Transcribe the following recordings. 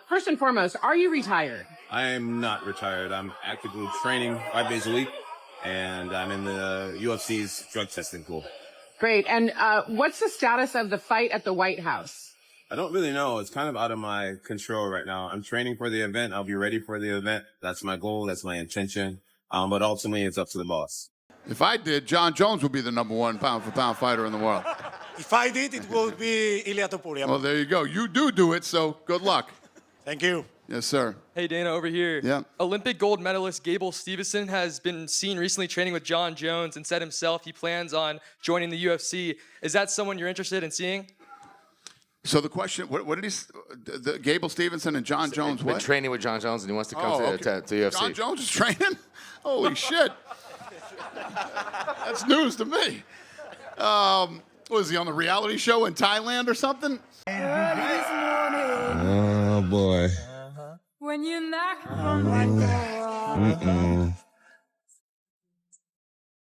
First and foremost, are you retired? I am not retired. I'm actively training 5 days a week, and I'm in the UFC's drug testing pool. Great. And what's the status of the fight at the White House? I don't really know. It's kind of out of my control right now. I'm training for the event. I'll be ready for the event. That's my goal. That's my intention. But ultimately, it's up to the boss. If I did, Jon Jones would be the #1 pound-for-pound fighter in the world. If I did, it would be Ilia Topuria. Well, there you go. You do it, so good luck. Thank you. Yes, sir. Hey, Dana, over here. Yeah. Olympic gold medalist Gable Stevenson has been seen recently training with Jon Jones and said himself he plans on joining the UFC. Is that someone you're interested in seeing? So the question, what did he, Gable Stevenson and Jon Jones, Been what? training with Jon Jones, and he wants to come to UFC. Jon Jones is training? Holy shit. That's news to me. Was he on the reality show in Thailand or something? Oh, boy. When you knock on my door,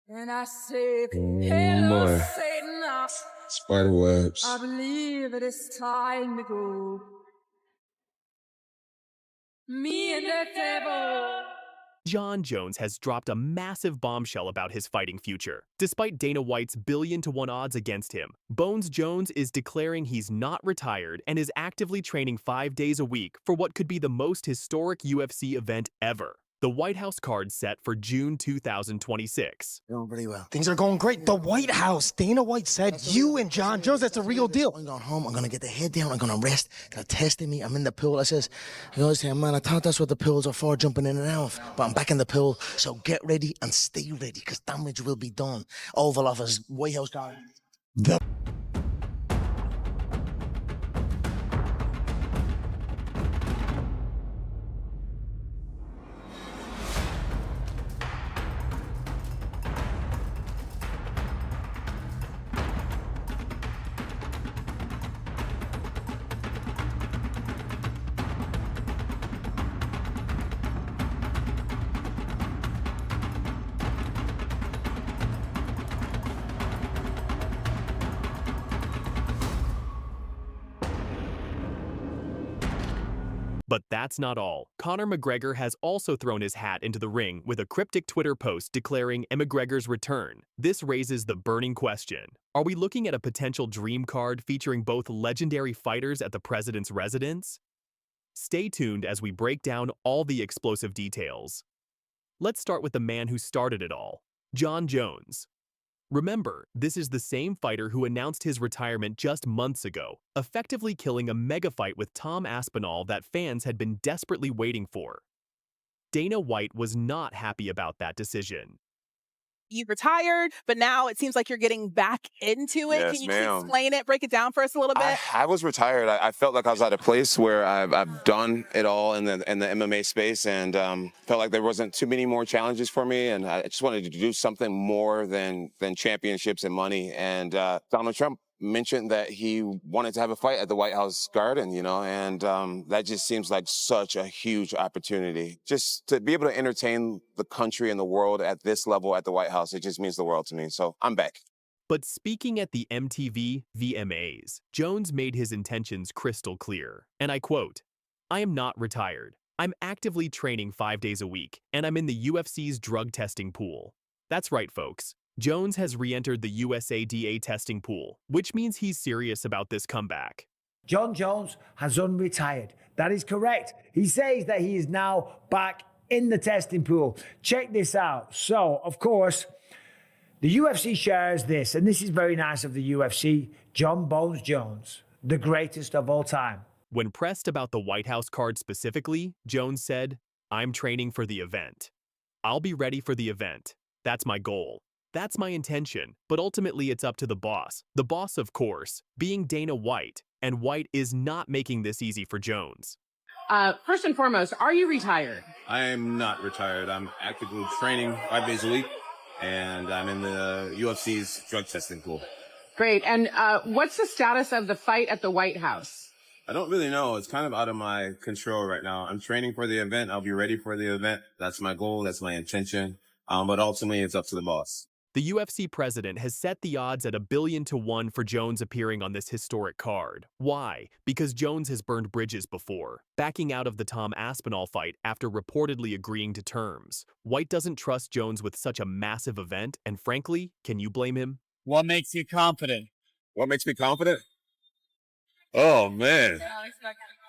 and I say, hello, Satan, Spider webs. I believe it is time to go. Me and the devil. Jon Jones has dropped a massive bombshell about his fighting future. Despite Dana White's 1,000,000,000 to 1 odds against him, Bones Jones is declaring he's not retired and is actively training 5 days a week for what could be the most historic UFC event ever. The White House card set for June 2026. Doing pretty well. Things are going great. The White House. Dana White said you and Jon Jones, that's a real deal. I'm going home. I'm going to get the head down. I'm going to rest. They're testing me. I'm in the pool. I says, you always say, man, I thought that's what the pools are for, jumping in and out. But I'm back in the pool. So get ready and stay ready because damage will be done. Oval Office, White House card. But that's not all. Conor McGregor has also thrown his hat into the ring with a cryptic Twitter post declaring McGregor's return. This raises the burning question. Are we looking at a potential dream card featuring both legendary fighters at the president's residence? Stay tuned as we break down all the explosive details. Let's start with the man who started it all, Jon Jones. Remember, this is the same fighter who announced his retirement just months ago, effectively killing a mega fight with Tom Aspinall that fans had been desperately waiting for. Dana White was not happy about that decision. You retired, but now it seems like you're getting back into it. Yes, Can you ma'am. explain it, break it down for us a little bit? I was retired. I felt like I was at a place where I've done it all in the MMA space, and felt like there wasn't too many more challenges for me, and I just wanted to do something more than championships and money. And Donald Trump mentioned that he wanted to have a fight at the White House Garden, you know, and that just seems like such a huge opportunity. Just to be able to entertain the country and the world at this level at the White House, it just means the world to me. So I'm back. But speaking at the MTV VMAs, Jones made his intentions crystal clear, and I quote, "I am not retired. I'm actively training 5 days a week, and I'm in the UFC's drug testing pool." That's right, folks. Jones has re-entered the USADA testing pool, which means he's serious about this comeback. Jon Jones has unretired. That is correct. He says that he is now back in the testing pool. Check this out. So, of course, the UFC shares this, and this is very nice of the UFC. Jon Bones Jones, the greatest of all time. When pressed about the White House card specifically, Jones said, "I'm training for the event. I'll be ready for the event. That's my goal. That's my intention, but ultimately it's up to the boss. The boss, of course, being Dana White, and White is not making this easy for Jones. First and foremost, are you retired? I am not retired. I'm actively training 5 days a week, and I'm in the UFC's drug testing pool. Great. And what's the status of the fight at the White House? I don't really know. It's kind of out of my control right now. I'm training for the event. I'll be ready for the event. That's my goal. That's my intention. But ultimately, it's up to the boss. The UFC president has set the odds at 1,000,000,000 for Jones appearing on this historic card. Why? Because Jones has burned bridges before, backing out of the Tom Aspinall fight after reportedly agreeing to terms. White doesn't trust Jones with such a massive event, and frankly, can you blame him? What makes you confident? What makes me confident? Oh, man.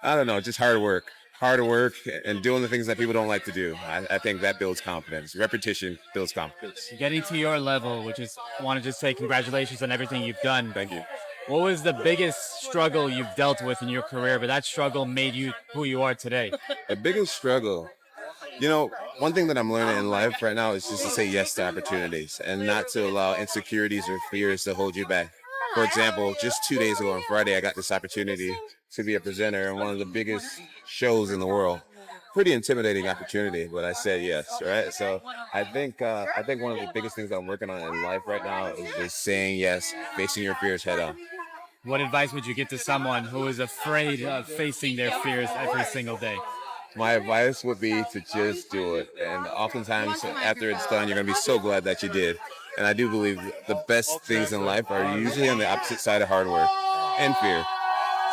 I don't know, just hard work. Hard work and doing the things that people don't like to do. I think that builds confidence. Repetition builds confidence. Getting to your level, which is, I want to just say congratulations on everything you've done. Thank you. What was the biggest struggle you've dealt with in your career, but that struggle made you who you are today? The biggest struggle, you know, one thing that I'm learning in life right now is just to say yes to opportunities and not to allow insecurities or fears to hold you back. For example, just 2 days ago on Friday, I got this opportunity to be a presenter in one of the biggest shows in the world. Pretty intimidating opportunity, but I said yes, right? So I think one of the biggest things I'm working on in life right now is just saying yes, facing your fears head on. What advice would you give to someone who is afraid of facing their fears every single day? My advice would be to just do it. And oftentimes after it's done, you're going to be so glad that you did. And I do believe the best things in life are usually on the opposite side of hard work and fear.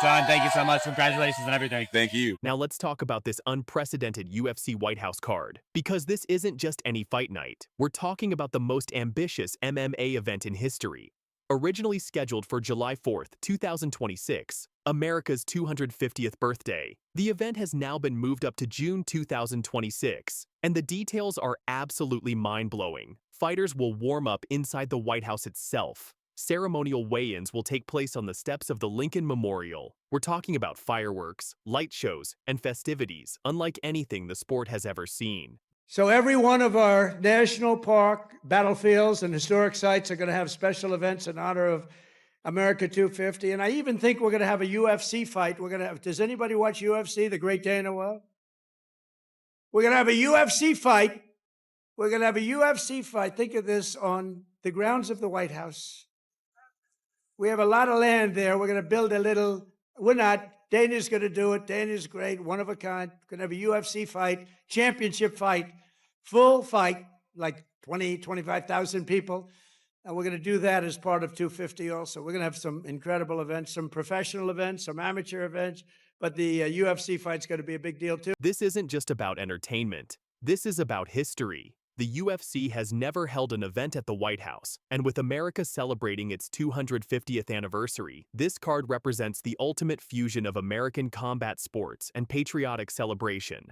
Jon, thank you so much. Congratulations on everything. Thank you. Now let's talk about this unprecedented UFC White House card. Because this isn't just any fight night. We're talking about the most ambitious MMA event in history. Originally scheduled for July 4th, 2026, America's 250th birthday, the event has now been moved up to June 2026, and the details are absolutely mind-blowing. Fighters will warm up inside the White House itself. Ceremonial weigh-ins will take place on the steps of the Lincoln Memorial. We're talking about fireworks, light shows, and festivities unlike anything the sport has ever seen. So every one of our national park, battlefields, and historic sites are going to have special events in honor of America 250. And I even think we're going to have a UFC fight. We're going to have, does anybody watch UFC, the great Dana White? We're going to have a UFC fight. We're going to have a UFC fight. Think of this on the grounds of the White House. We have a lot of land there. We're going to build a little, we're not, Dana's going to do it. Dana's great, one of a kind. Going to have a UFC fight, championship fight, full fight, like 20, 25,000 people. And we're going to do that as part of 250 also. We're going to have some incredible events, some professional events, some amateur events, but the UFC fight's going to be a big deal too. This isn't just about entertainment. This is about history. The UFC has never held an event at the White House, and with America celebrating its 250th anniversary, this card represents the ultimate fusion of American combat sports and patriotic celebration.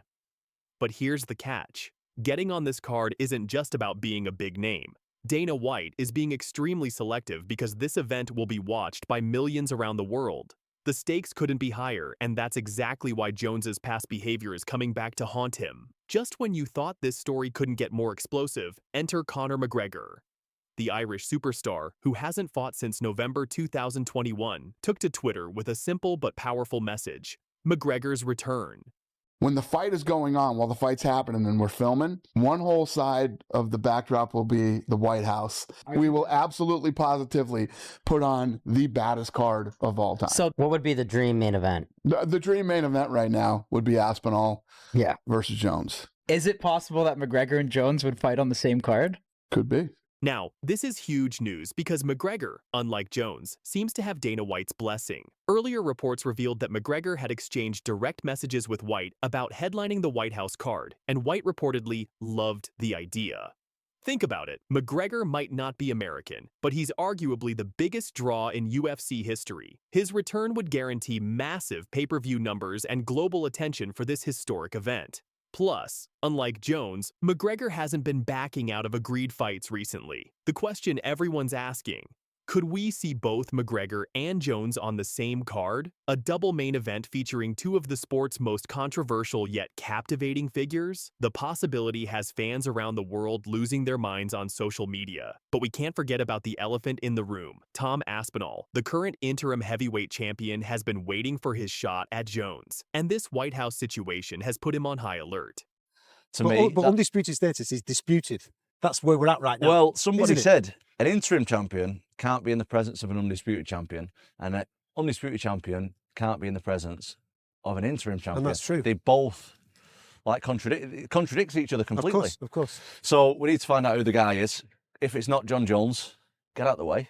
But here's the catch. Getting on this card isn't just about being a big name. Dana White is being extremely selective because this event will be watched by millions around the world. The stakes couldn't be higher, and that's exactly why Jones's past behavior is coming back to haunt him. Just when you thought this story couldn't get more explosive, enter Conor McGregor. The Irish superstar, who hasn't fought since November 2021, took to Twitter with a simple but powerful message: McGregor's return. When the fight is going on, while the fight's happening and we're filming, one whole side of the backdrop will be the White House. We will absolutely positively put on the baddest card of all time. So what would be the dream main event? The dream main event right now would be Aspinall versus Jones. Is it possible that McGregor and Jones would fight on the same card? Could be. Now, this is huge news because McGregor, unlike Jones, seems to have Dana White's blessing. Earlier reports revealed that McGregor had exchanged direct messages with White about headlining the White House card, and White reportedly loved the idea. Think about it. McGregor might not be American, but he's arguably the biggest draw in UFC history. His return would guarantee massive pay-per-view numbers and global attention for this historic event. Plus, unlike Jones, McGregor hasn't been backing out of agreed fights recently. The question everyone's asking: could we see both McGregor and Jones on the same card? A double main event featuring two of the sport's most controversial yet captivating figures? The possibility has fans around the world losing their minds on social media. But we can't forget about the elephant in the room. Tom Aspinall, the current interim heavyweight champion, has been waiting for his shot at Jones. And this White House situation has put him on high alert. But undisputed status is disputed. That's where we're at right now. Well, somebody said an interim champion can't be in the presence of an undisputed champion, and an undisputed champion can't be in the presence of an interim champion. And that's true. They both contradicts each other completely. Of course. So we need to find out who the guy is. if it's not Jon Jones, get out of the way.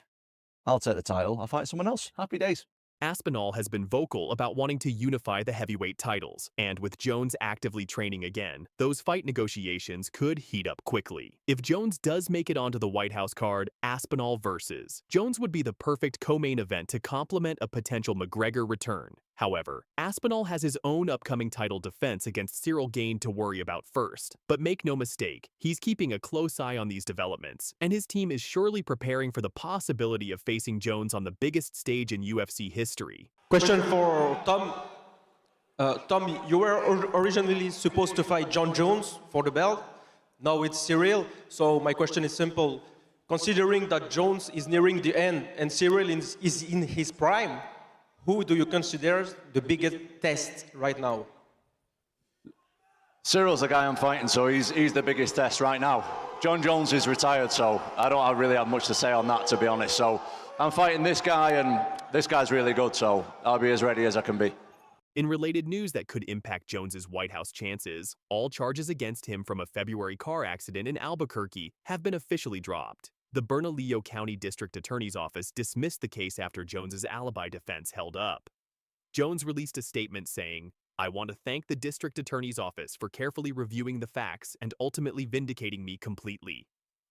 I'll take the title. I'll fight someone else. Happy days. Aspinall has been vocal about wanting to unify the heavyweight titles, and with Jones actively training again, those fight negotiations could heat up quickly. If Jones does make it onto the White House card, Aspinall versus Jones would be the perfect co-main event to complement a potential McGregor return. However, Aspinall has his own upcoming title defense against Gane to worry about first. But make no mistake, he's keeping a close eye on these developments, and his team is surely preparing for the possibility of facing Jones on the biggest stage in UFC history. Question for Tom. Tom, you were originally supposed to fight Jon Jones for the belt. Now it's Cyril. So my question is simple. Considering that Jones is nearing the end and Cyril is in his prime, who do you consider the biggest test right now? Cyril's the guy I'm fighting, so he's the biggest test right now. Jon Jones is retired, so I don't really have much to say on that, to be honest. So I'm fighting this guy, and this guy's really good, so I'll be as ready as I can be. In related news that could impact Jones's White House chances, all charges against him from a February car accident in Albuquerque have been officially dropped. The Bernalillo County District Attorney's Office dismissed the case after Jones's alibi defense held up. Jones released a statement saying, "I want to thank the District Attorney's Office for carefully reviewing the facts and ultimately vindicating me completely.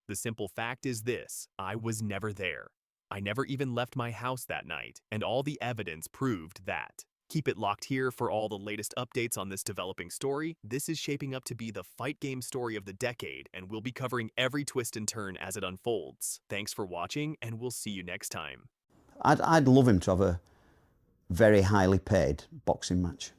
The simple fact is this: I was never there. I never even left my house that night, and all the evidence proved that." Keep it locked here for all the latest updates on this developing story. This is shaping up to be the fight game story of the decade, and we'll be covering every twist and turn as it unfolds. Thanks for watching, and we'll see you next time. I'd love him to have a very highly paid boxing match.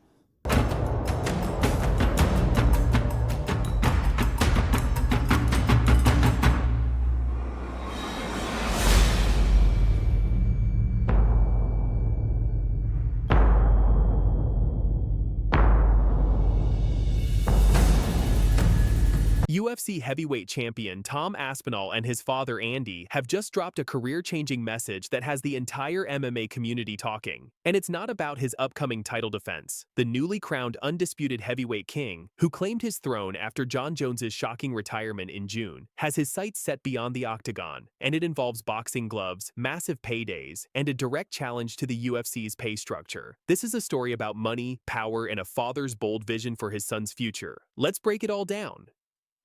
UFC heavyweight champion Tom Aspinall and his father Andy have just dropped a career-changing message that has the entire MMA community talking. And it's not about his upcoming title defense. The newly crowned undisputed heavyweight king, who claimed his throne after Jon Jones's shocking retirement in June, has his sights set beyond the octagon, and it involves boxing gloves, massive paydays, and a direct challenge to the UFC's pay structure. This is a story about money, power, and a father's bold vision for his son's future. Let's break it all down.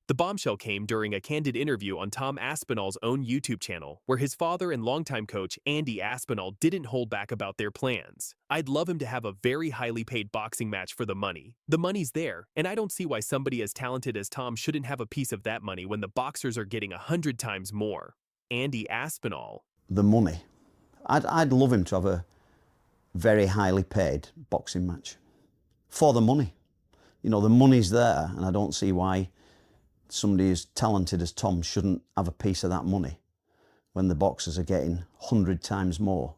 The bombshell came during a candid interview on Tom Aspinall's own YouTube channel, where his father and longtime coach Andy Aspinall didn't hold back about their plans. "I'd love him to have a very highly paid boxing match for the money. The money's there, and I don't see why somebody as talented as Tom shouldn't have a piece of that money when the boxers are getting 100 times more." Andy Aspinall. The money. I'd love him to have a very highly paid boxing match. For the money. You know, the money's there, and I don't see why somebody as talented as Tom shouldn't have a piece of that money when the boxers are getting 100 times more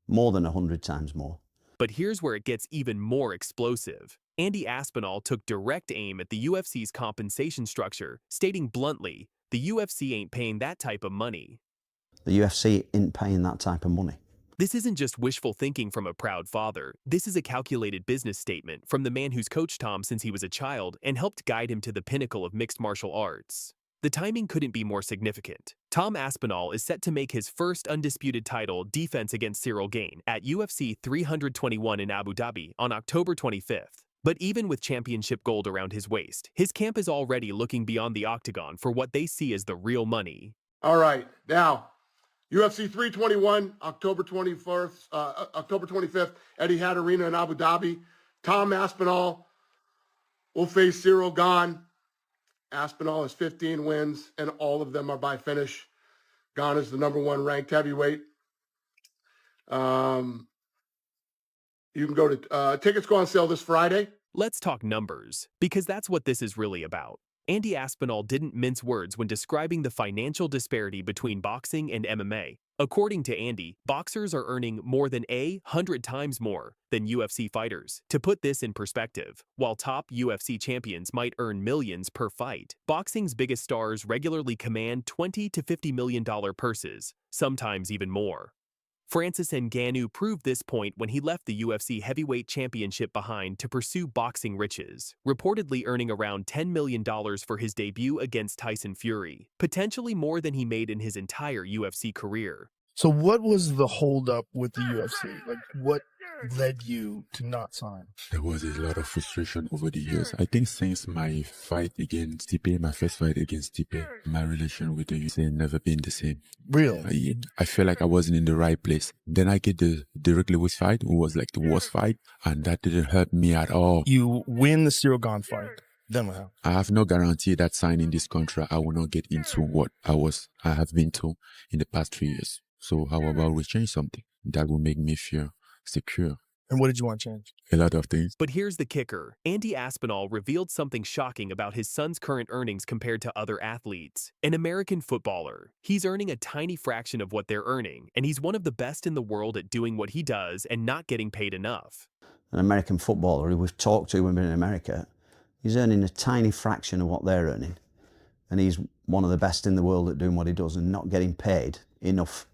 than 100 times more. But here's where it gets even more explosive. Andy Aspinall took direct aim at the UFC's compensation structure, stating bluntly, "The UFC ain't paying that type of money." The UFC ain't paying that type of money. This isn't just wishful thinking from a proud father. This is a calculated business statement from the man who's coached Tom since he was a child and helped guide him to the pinnacle of mixed martial arts. The timing couldn't be more significant. Tom Aspinall is set to make his first undisputed title defense against Gane at UFC 321 in Abu Dhabi on October 25th. But even with championship gold around his waist, his camp is already looking beyond the octagon for what they see as the real money. All right, now, UFC 321, October 25th, Etihad Arena in Abu Dhabi. Tom Aspinall will face Gane. Aspinall has 15 wins, and all of them are by finish. Gane is the #1 ranked heavyweight. You can go to, tickets go on sale this Friday. Let's talk numbers, because that's what this is really about. Andy Aspinall didn't mince words when describing the financial disparity between boxing and MMA. According to Andy, boxers are earning more than 100 times more than UFC fighters. To put this in perspective, while top UFC champions might earn millions per fight, boxing's biggest stars regularly command $20 to $50 million purses, sometimes even more. Francis Ngannou proved this point when he left the UFC heavyweight championship behind to pursue boxing riches, reportedly earning around $10 million for his debut against Tyson Fury, potentially more than he made in his entire UFC career. So what was the holdup with the UFC? Like, what led you to not sign? There was a lot of frustration over the years. I think since my fight against Stipe, my first fight against Stipe, my relation with the UFC had never been the same. Really? I felt like I wasn't in the right place. Then I get the Derek Lewis fight, who was like the worst fight, and that didn't hurt me at all. You win the Cyril Gane fight. Then what happened? I have no guarantee that signing this contract, I will not get into what I have been to in the past 3 years. So how about we change something that will make me feel secure? And what did you want to change? A lot of things. But here's the kicker. Andy Aspinall revealed something shocking about his son's current earnings compared to other athletes. An American footballer. He's earning a tiny fraction of what they're earning, and he's one of the best in the world at doing what he does and not getting paid enough. An American footballer who we've talked to when we're in America, he's earning a tiny fraction of what they're earning. And he's one of the best in the world at doing what he does and not getting paid enough.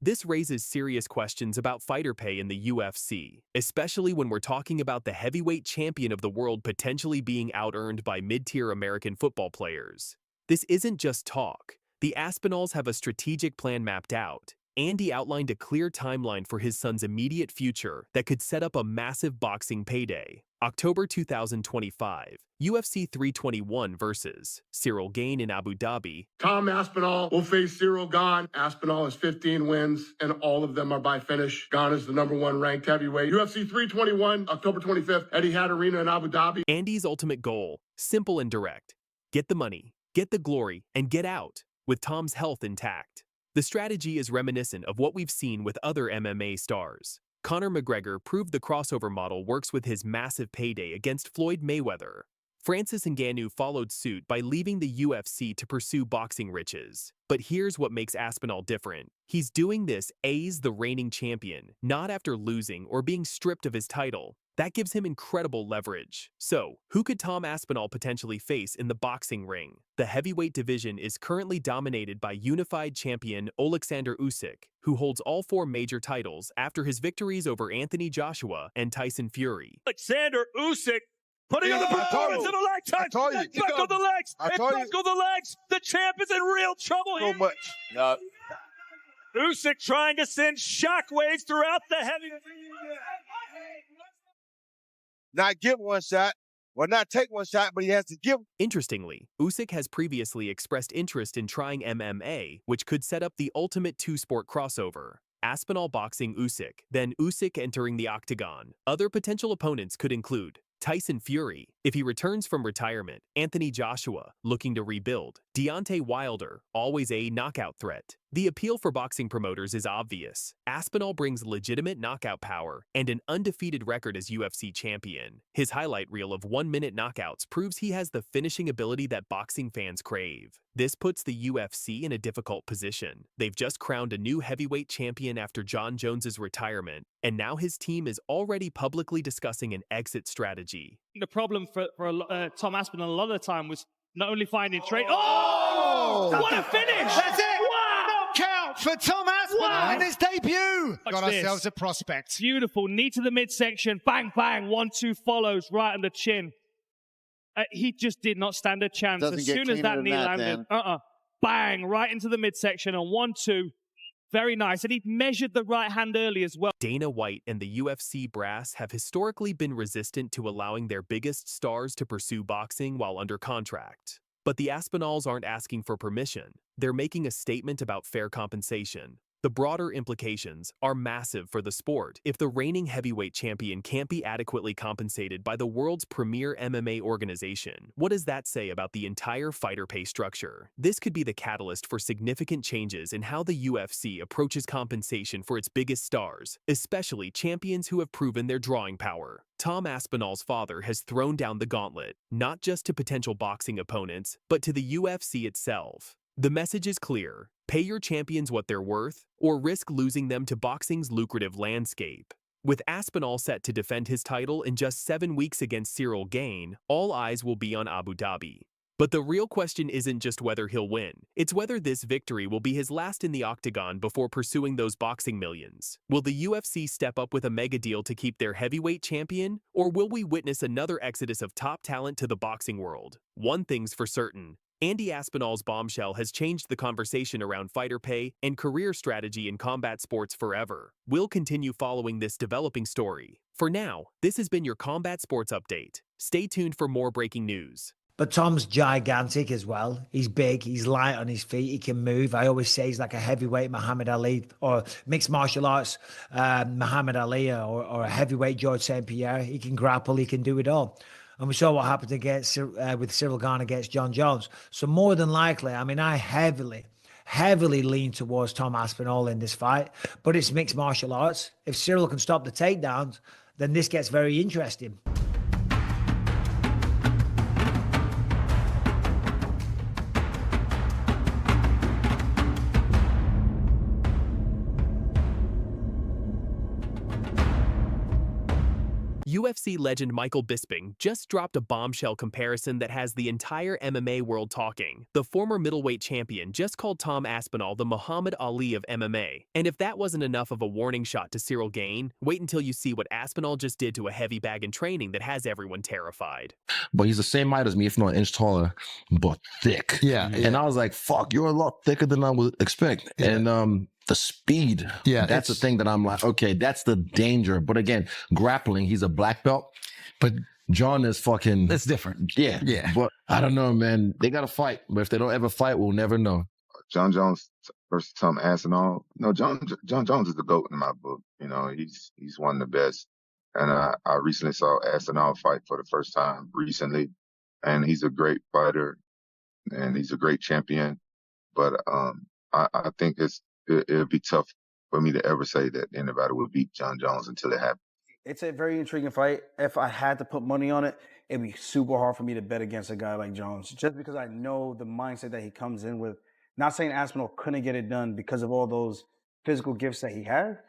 This raises serious questions about fighter pay in the UFC, especially when we're talking about the heavyweight champion of the world potentially being out-earned by mid-tier American football players. This isn't just talk. The Aspinalls have a strategic plan mapped out. Andy outlined a clear timeline for his son's immediate future that could set up a massive boxing payday. October 2025, UFC 321 versus Cyril Gane in Abu Dhabi. Tom Aspinall will face Cyril Gane. Aspinall has 15 wins, and all of them are by finish. Gane is the #1 ranked heavyweight. UFC 321, October 25th, Etihad Arena in Abu Dhabi. Andy's ultimate goal, simple and direct. Get the money, get the glory, and get out, with Tom's health intact. The strategy is reminiscent of what we've seen with other MMA stars. Conor McGregor proved the crossover model works with his massive payday against Floyd Mayweather. Francis Ngannou followed suit by leaving the UFC to pursue boxing riches. But here's what makes Aspinall different. He's doing this as the reigning champion, not after losing or being stripped of his title. That gives him incredible leverage. So, who could Tom Aspinall potentially face in the boxing ring? The heavyweight division is currently dominated by unified champion Oleksandr Usyk, who holds all 4 major titles after his victories over Anthony Joshua and Tyson Fury. Alexander Usyk putting on the performance of a lifetime. It's back on the legs. It's back on the legs. The champ is in real trouble here. So much. No. Usyk trying to send shockwaves throughout the heavy. Not give one shot, or not take one shot, but he has to give. Interestingly, Usyk has previously expressed interest in trying MMA, which could set up the ultimate 2-sport crossover. Aspinall boxing Usyk, then Usyk entering the octagon. Other potential opponents could include Tyson Fury, if he returns from retirement, Anthony Joshua, looking to rebuild, Deontay Wilder, always a knockout threat. The appeal for boxing promoters is obvious. Aspinall brings legitimate knockout power and an undefeated record as UFC champion. His highlight reel of 1-minute knockouts proves he has the finishing ability that boxing fans crave. This puts the UFC in a difficult position. They've just crowned a new heavyweight champion after Jon Jones' retirement, and now his team is already publicly discussing an exit strategy. The problem for Tom Aspinall a lot of the time was not only finding trade. Oh! What a finish! That's it! Wow! Knockout for Tom Aspinall in his debut! Got ourselves a prospect. Beautiful. Knee to the midsection. Bang, bang. 1-2 follows right on the chin. He just did not stand a chance. As soon as that knee landed, bang, right into the midsection on 1-2. Very nice. And he measured the right hand early as well. Dana White and the UFC brass have historically been resistant to allowing their biggest stars to pursue boxing while under contract. But the Aspinalls aren't asking for permission. They're making a statement about fair compensation. The broader implications are massive for the sport if the reigning heavyweight champion can't be adequately compensated by the world's premier MMA organization. What does that say about the entire fighter pay structure? This could be the catalyst for significant changes in how the UFC approaches compensation for its biggest stars, especially champions who have proven their drawing power. Tom Aspinall's father has thrown down the gauntlet, not just to potential boxing opponents, but to the UFC itself. The message is clear. Pay your champions what they're worth, or risk losing them to boxing's lucrative landscape. With Aspinall set to defend his title in just 7 weeks against Cyril Gane, all eyes will be on Abu Dhabi. But the real question isn't just whether he'll win. It's whether this victory will be his last in the octagon before pursuing those boxing millions. Will the UFC step up with a mega deal to keep their heavyweight champion? Or will we witness another exodus of top talent to the boxing world? One thing's for certain. Andy Aspinall's bombshell has changed the conversation around fighter pay and career strategy in combat sports forever. We'll continue following this developing story. For now, this has been your Combat Sports Update. Stay tuned for more breaking news. But Tom's gigantic as well. He's big, he's light on his feet, he can move. I always say he's like a heavyweight Muhammad Ali, or mixed martial arts Muhammad Ali, or a heavyweight George St. Pierre. He can grapple, he can do it all. And we saw what happened against with Cyril Gane against Jon Jones. So more than likely, I mean, I heavily lean towards Tom Aspinall in this fight, but it's mixed martial arts. If Cyril can stop the takedowns, then this gets very interesting. UFC legend Michael Bisping just dropped a bombshell comparison that has the entire MMA world talking. The former middleweight champion just called Tom Aspinall the Muhammad Ali of MMA. And if that wasn't enough of a warning shot to Cyril Gane, wait until you see what Aspinall just did to a heavy bag in training that has everyone terrified. But he's the same height as me, if not an inch taller, but thick. Yeah. And I was like, fuck, you're a lot thicker than I would expect. Yeah. And the speed. Yeah. That's the thing that I'm like, okay, that's the danger. But again, grappling, he's a black belt. But Jon is fucking... That's different. Yeah. Yeah. But I don't know, man. They got to fight. But if they don't ever fight, we'll never know. Jon Jones versus Tom Aspinall. No, Jon Jones is the GOAT in my book. You know, he's one of the best. And I recently saw Aspinall fight for the first time recently. And he's a great fighter. And he's a great champion. But I think it'll be tough for me to ever say that anybody will beat Jon Jones until it happens. It's a very intriguing fight. If I had to put money on it, it'd be super hard for me to bet against a guy like Jones, just because I know the mindset that he comes in with. Not saying Aspinall couldn't get it done because of all those physical gifts that he had,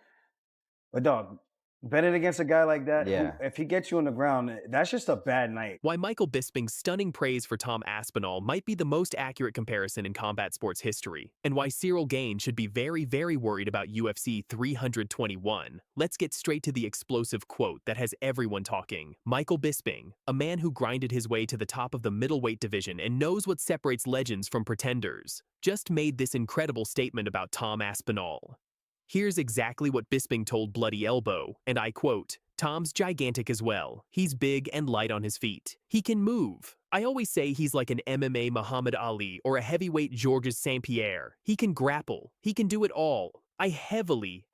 but dog, betting against a guy like that, who, if he gets you on the ground, that's just a bad night. Why Michael Bisping's stunning praise for Tom Aspinall might be the most accurate comparison in combat sports history, and why Cyril Gane should be very, very worried about UFC 321. Let's get straight to the explosive quote that has everyone talking. Michael Bisping, a man who grinded his way to the top of the middleweight division and knows what separates legends from pretenders, just made this incredible statement about Tom Aspinall. Here's exactly what Bisping told Bloody Elbow, and I quote, "Tom's gigantic as well. He's big and light on his feet. He can move. I always say he's like an MMA Muhammad Ali or a heavyweight Georges St. Pierre. He can grapple. He can do it all. I heavily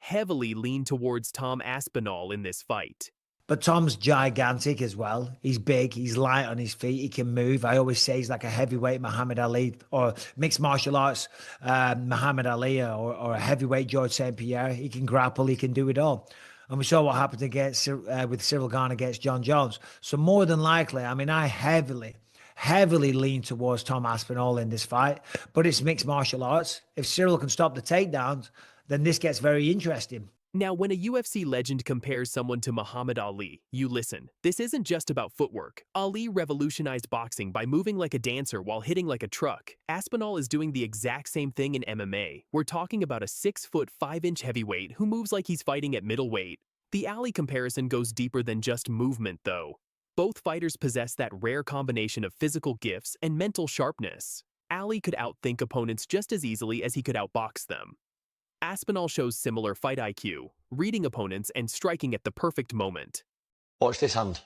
lean towards Tom Aspinall in this fight." But Tom's gigantic as well. He's big, he's light on his feet, he can move. I always say he's like a heavyweight Muhammad Ali, or mixed martial arts Muhammad Ali, or a heavyweight George St. Pierre. He can grapple, he can do it all. And we saw what happened against with Cyril Gane against Jon Jones. So more than likely, I mean, I heavily lean towards Tom Aspinall in this fight, but it's mixed martial arts. If Cyril can stop the takedowns, then this gets very interesting. Now, when a UFC legend compares someone to Muhammad Ali, you listen. This isn't just about footwork. Ali revolutionized boxing by moving like a dancer while hitting like a truck. Aspinall is doing the exact same thing in MMA. We're talking about a 6'5" heavyweight who moves like he's fighting at middleweight. The Ali comparison goes deeper than just movement, though. Both fighters possess that rare combination of physical gifts and mental sharpness. Ali could outthink opponents just as easily as he could outbox them. Aspinall shows similar fight IQ, reading opponents and striking at the perfect moment. Watch this hand.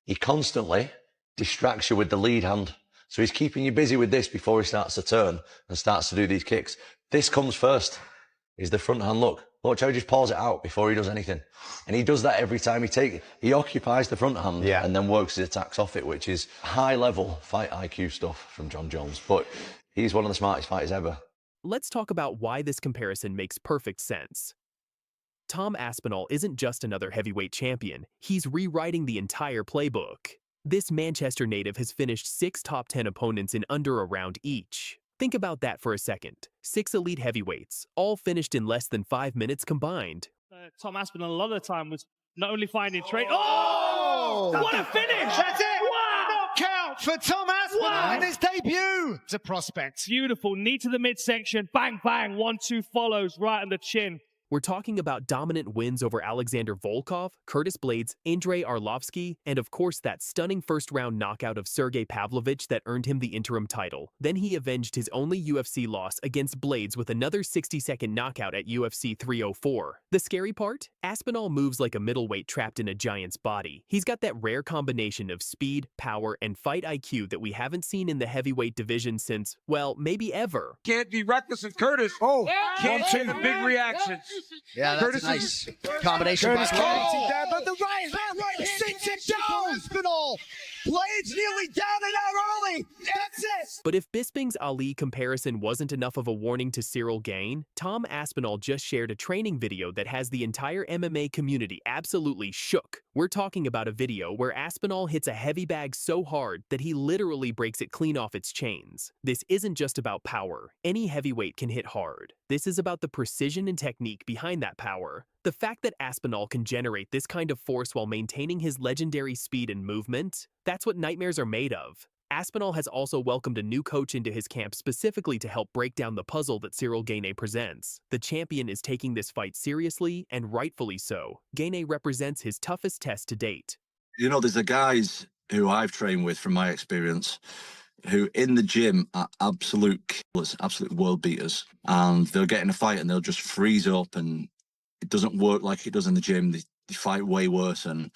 He constantly distracts you with the lead hand. So he's keeping you busy with this before he starts to turn and starts to do these kicks. This comes first. Is the front hand. Look how he just pulls it out before he does anything. And he does that every time he occupies the front hand and then works his attacks off it, which is high level fight IQ stuff from Jon Jones. But he's one of the smartest fighters ever. Let's talk about why this comparison makes perfect sense. Tom Aspinall isn't just another heavyweight champion, he's rewriting the entire playbook. This Manchester native has finished 6 top 10 opponents in under a round each. Think about that for a second. 6 elite heavyweights, all finished in less than 5 minutes combined. Tom Aspinall a lot of the time was not only finding trade. Oh! What a finish! That's it! Wow! Knockout for Tom Aspinall! in his debut. It's a prospect. Beautiful. Knee to the midsection. Bang, bang. 1-2 follows right on the chin. We're talking about dominant wins over Alexander Volkov, Curtis Blades, Andrei Arlovsky, and of course that stunning first-round knockout of Sergey Pavlovich that earned him the interim title. Then he avenged his only UFC loss against Blades with another 60-second knockout at UFC 304. The scary part? Aspinall moves like a middleweight trapped in a giant's body. He's got that rare combination of speed, power, and fight IQ that we haven't seen in the heavyweight division since, well, maybe ever. Can't be reckless with Curtis. Oh, can't see the big reactions. Yeah, that's Curtis a nice combination. Curtis by Blades there, but the right hand sits it down. Aspinall. Blades nearly down and out early. That's it. But if Bisping's Ali comparison wasn't enough of a warning to Cyril Gane, Tom Aspinall just shared a training video that has the entire MMA community absolutely shook. We're talking about a video where Aspinall hits a heavy bag so hard that he literally breaks it clean off its chains. This isn't just about power. Any heavyweight can hit hard. This is about the precision and technique behind that power. The fact that Aspinall can generate this kind of force while maintaining his legendary speed and movement, that's what nightmares are made of. Aspinall has also welcomed a new coach into his camp specifically to help break down the puzzle that Cyril Gane presents. The champion is taking this fight seriously, and rightfully so. Gane represents his toughest test to date. You know, there's the guys who I've trained with from my experience who in the gym are absolute killers, absolute world beaters. And they'll get in a fight and they'll just freeze up and it doesn't work like it does in the gym. They fight way worse. And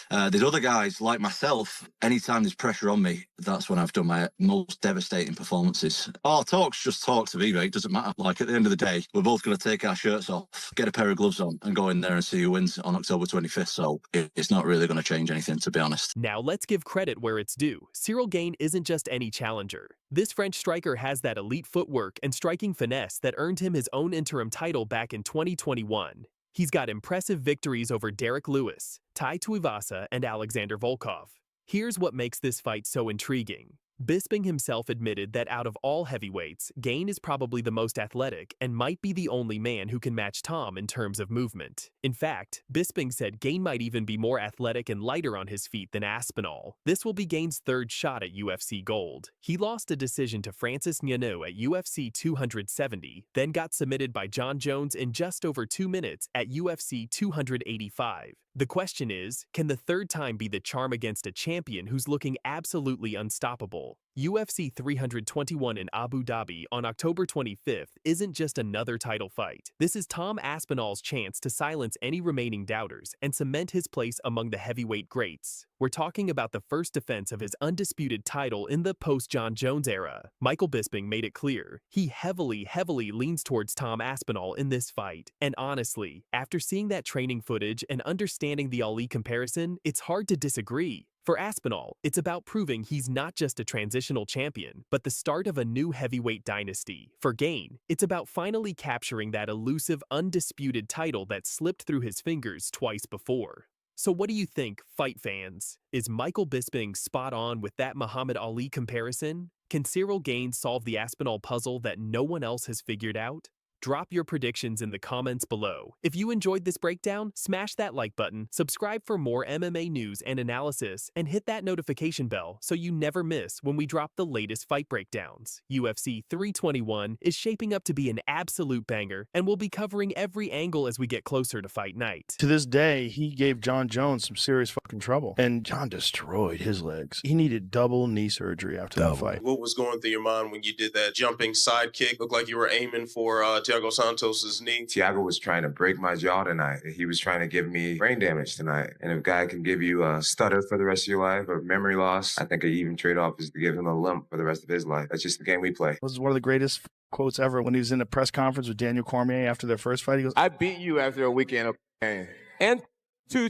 there's other guys like myself, anytime there's pressure on me, that's when I've done my most devastating performances. Oh, talk's just talk to me, mate. It doesn't matter. Like, at the end of the day, we're both going to take our shirts off, get a pair of gloves on, and go in there and see who wins on October 25th. So it's not really going to change anything, to be honest. Now, let's give credit where it's due. Cyril Gane isn't just any challenger. This French striker has that elite footwork and striking finesse that earned him his own interim title back in 2021. He's got impressive victories over Derek Lewis, Tai Tuivasa, and Alexander Volkov. Here's what makes this fight so intriguing. Bisping himself admitted that out of all heavyweights, Gane is probably the most athletic and might be the only man who can match Tom in terms of movement. In fact, Bisping said Gane might even be more athletic and lighter on his feet than Aspinall. This will be Gane's third shot at UFC gold. He lost a decision to Francis Ngannou at UFC 270, then got submitted by Jon Jones in just over 2 minutes at UFC 285. The question is, can the third time be the charm against a champion who's looking absolutely unstoppable? UFC 321 in Abu Dhabi on October 25th isn't just another title fight. This is Tom Aspinall's chance to silence any remaining doubters and cement his place among the heavyweight greats. We're talking about the first defense of his undisputed title in the post-Jon Jones era. Michael Bisping made it clear he heavily leans towards Tom Aspinall in this fight. And honestly, after seeing that training footage and understanding the Ali comparison, it's hard to disagree. For Aspinall, it's about proving he's not just a transitional champion, but the start of a new heavyweight dynasty. For Gane, it's about finally capturing that elusive, undisputed title that slipped through his fingers twice before. So what do you think, fight fans? Is Michael Bisping spot on with that Muhammad Ali comparison? Can Cyril Gane solve the Aspinall puzzle that no one else has figured out? Drop your predictions in the comments below. If you enjoyed this breakdown, smash that like button, subscribe for more MMA news and analysis, and hit that notification bell so you never miss when we drop the latest fight breakdowns. UFC 321 is shaping up to be an absolute banger, and we'll be covering every angle as we get closer to fight night. To this day, he gave Jon Jones some serious fucking trouble, and Jon destroyed his legs. He needed double knee surgery after that fight. What was going through your mind when you did that jumping side kick? Looked like you were aiming for Thiago Santos's knee. Thiago was trying to break my jaw tonight. He was trying to give me brain damage tonight. And if a guy can give you a stutter for the rest of your life or memory loss, I think an even trade-off is to give him a lump for the rest of his life. That's just the game we play. This is one of the greatest quotes ever when he was in a press conference with Daniel Cormier after their first fight. He goes, I beat you after a weekend of game. And two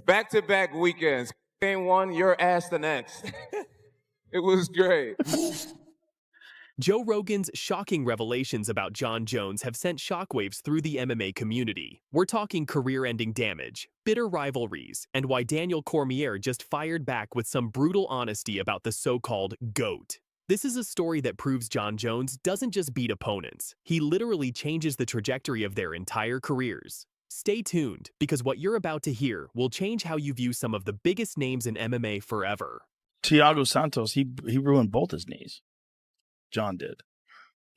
back-to-back weekends. Game one, your ass the next. It was great. Joe Rogan's shocking revelations about Jon Jones have sent shockwaves through the MMA community. We're talking career-ending damage, bitter rivalries, and why Daniel Cormier just fired back with some brutal honesty about the so-called GOAT. This is a story that proves Jon Jones doesn't just beat opponents. He literally changes the trajectory of their entire careers. Stay tuned, because what you're about to hear will change how you view some of the biggest names in MMA forever. Thiago Santos, he ruined both his knees. John did.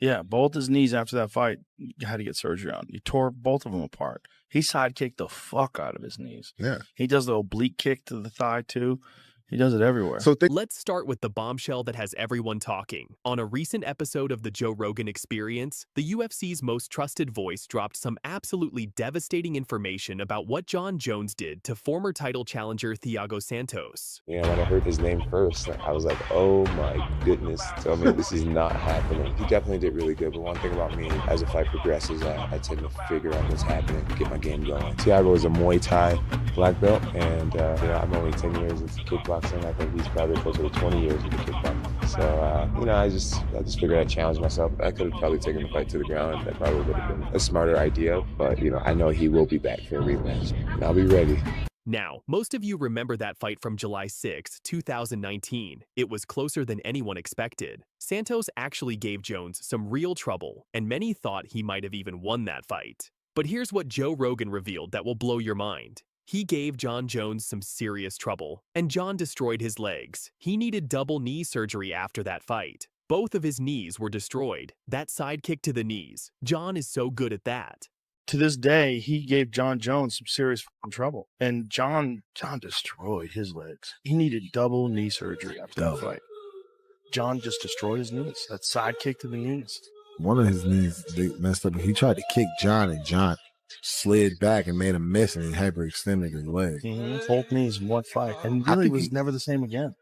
Yeah, both his knees after that fight, he had to get surgery on. He tore both of them apart. He sidekicked the fuck out of his knees. Yeah. He does the oblique kick to the thigh, too. He does it everywhere. So let's start with the bombshell that has everyone talking. On a recent episode of the Joe Rogan Experience, the UFC's most trusted voice dropped some absolutely devastating information about what Jon Jones did to former title challenger Thiago Santos. Yeah, when I heard his name first, I was like, oh my goodness. So, I mean, this is not happening. He definitely did really good, but one thing about me, as the fight progresses, I tend to figure out what's happening, get my game going. Thiago is a Muay Thai black belt, and I'm only 10 years into kickboxing. I think he's probably closer to 20 years into kickboxing. So, I just figured I'd challenge myself. I could have probably taken the fight to the ground. That probably would have been a smarter idea, but, I know he will be back for a rematch, and I'll be ready. Now, most of you remember that fight from July 6, 2019. It was closer than anyone expected. Santos actually gave Jones some real trouble, and many thought he might have even won that fight. But here's what Joe Rogan revealed that will blow your mind. He gave Jon Jones some serious trouble, and Jon destroyed his legs. He needed double knee surgery after that fight. Both of his knees were destroyed. That sidekick to the knees. Jon is so good at that. To this day, he gave Jon Jones some serious trouble. And Jon destroyed his legs. He needed double knee surgery after that fight. Jon just destroyed his knees. That sidekick to the knees. One of his knees, they messed up. He tried to kick John, and John slid back and made a miss, and he hyperextended his leg. Both knees in one fight. And really was never the same again.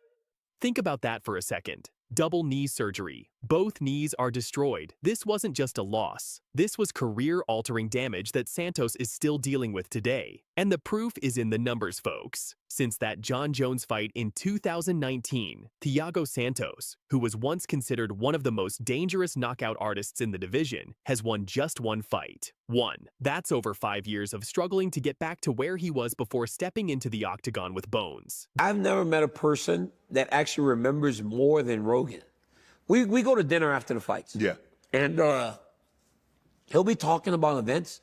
Think about that for a second. Double knee surgery. Both knees are destroyed. This wasn't just a loss. This was career-altering damage that Santos is still dealing with today. And the proof is in the numbers, folks. Since that Jon Jones fight in 2019, Thiago Santos, who was once considered one of the most dangerous knockout artists in the division, has won just one fight. One. That's over 5 years of struggling to get back to where he was before stepping into the octagon with Bones. I've never met a person that actually remembers more than Rogan. We go to dinner after the fights. Yeah. And he'll be talking about events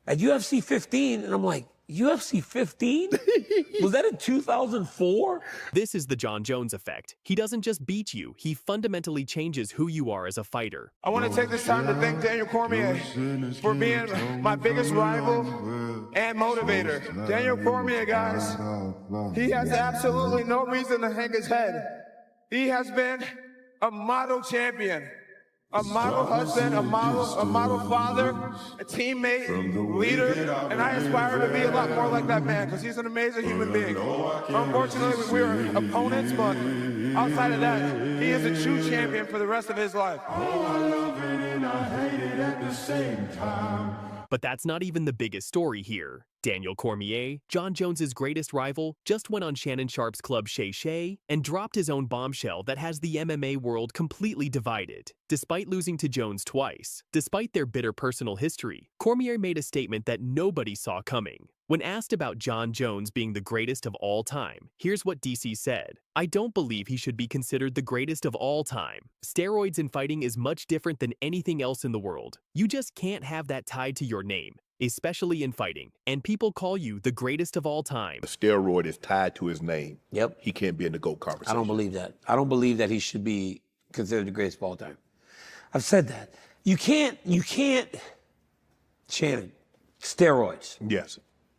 at UFC 15, and I'm like, UFC 15? Was that in 2004? This is the Jon Jones effect. He doesn't just beat you, he fundamentally changes who you are as a fighter. I want to take this time to thank Daniel Cormier for being my biggest rival and motivator. Daniel Cormier, guys, he has absolutely no reason to hang his head. He has been a model champion, a model husband, a model father, a teammate, leader, and I aspire to be a lot more like that man because he's an amazing human being. Unfortunately, we were opponents, but outside of that, he is a true champion for the rest of his life. Oh, I love it and I hate it at the same time. But that's not even the biggest story here. Daniel Cormier, Jon Jones's greatest rival, just went on Shannon Sharp's club Shay Shay and dropped his own bombshell that has the MMA world completely divided. Despite losing to Jones twice, despite their bitter personal history, Cormier made a statement that nobody saw coming. When asked about Jon Jones being the greatest of all time, here's what DC said. I don't believe he should be considered the greatest of all time. Steroids in fighting is much different than anything else in the world. You just can't have that tied to your name, especially in fighting, and people call you the greatest of all time. A steroid is tied to his name. Yep. He can't be in the GOAT conversation. I don't believe that. I don't believe that he should be considered the greatest of all time. I've said that. You can't, Shannon, steroids. Yes.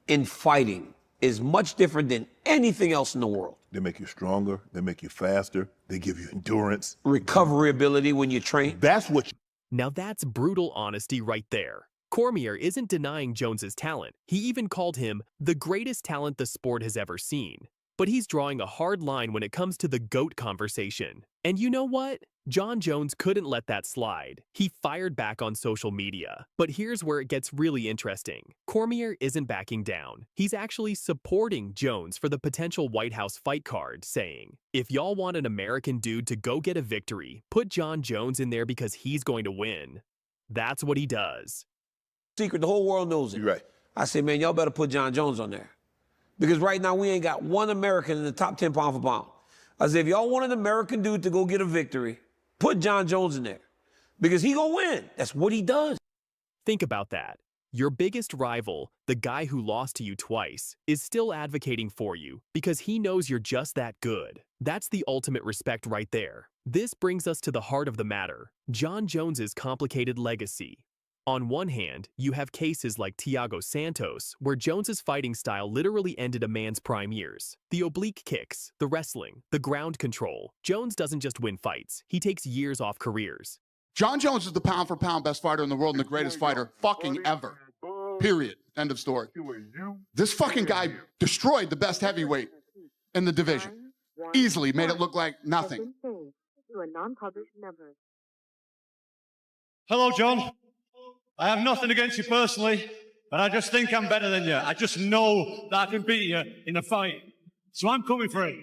In fighting is much different than anything else in the world. They make you stronger. They make you faster. They give you endurance. Recovery ability when you train. That's what you... Now that's brutal honesty right there. Cormier isn't denying Jones's talent. He even called him the greatest talent the sport has ever seen. But he's drawing a hard line when it comes to the GOAT conversation. And you know what? Jon Jones couldn't let that slide. He fired back on social media. But here's where it gets really interesting. Cormier isn't backing down. He's actually supporting Jones for the potential White House fight card, saying, if y'all want an American dude to go get a victory, put Jon Jones in there because he's going to win. That's what he does. Secret, the whole world knows it. You're right. I say, man, y'all better put Jon Jones on there. Because right now we ain't got one American in the top 10 pound for pound. I say, if y'all want an American dude to go get a victory, put Jon Jones in there. Because he gonna win. That's what he does. Think about that. Your biggest rival, the guy who lost to you twice, is still advocating for you because he knows you're just that good. That's the ultimate respect right there. This brings us to the heart of the matter, Jon Jones's complicated legacy. On one hand, you have cases like Thiago Santos, where Jones's fighting style literally ended a man's prime years. The oblique kicks, the wrestling, the ground control. Jones doesn't just win fights, he takes years off careers. Jon Jones is the pound-for-pound best fighter in the world and the greatest fighter fucking ever. Period. End of story. This fucking guy destroyed the best heavyweight in the division. Easily made it look like nothing. Hello, John. I have nothing against you personally, but I just think I'm better than you. I just know that I can beat you in a fight. So I'm coming for it.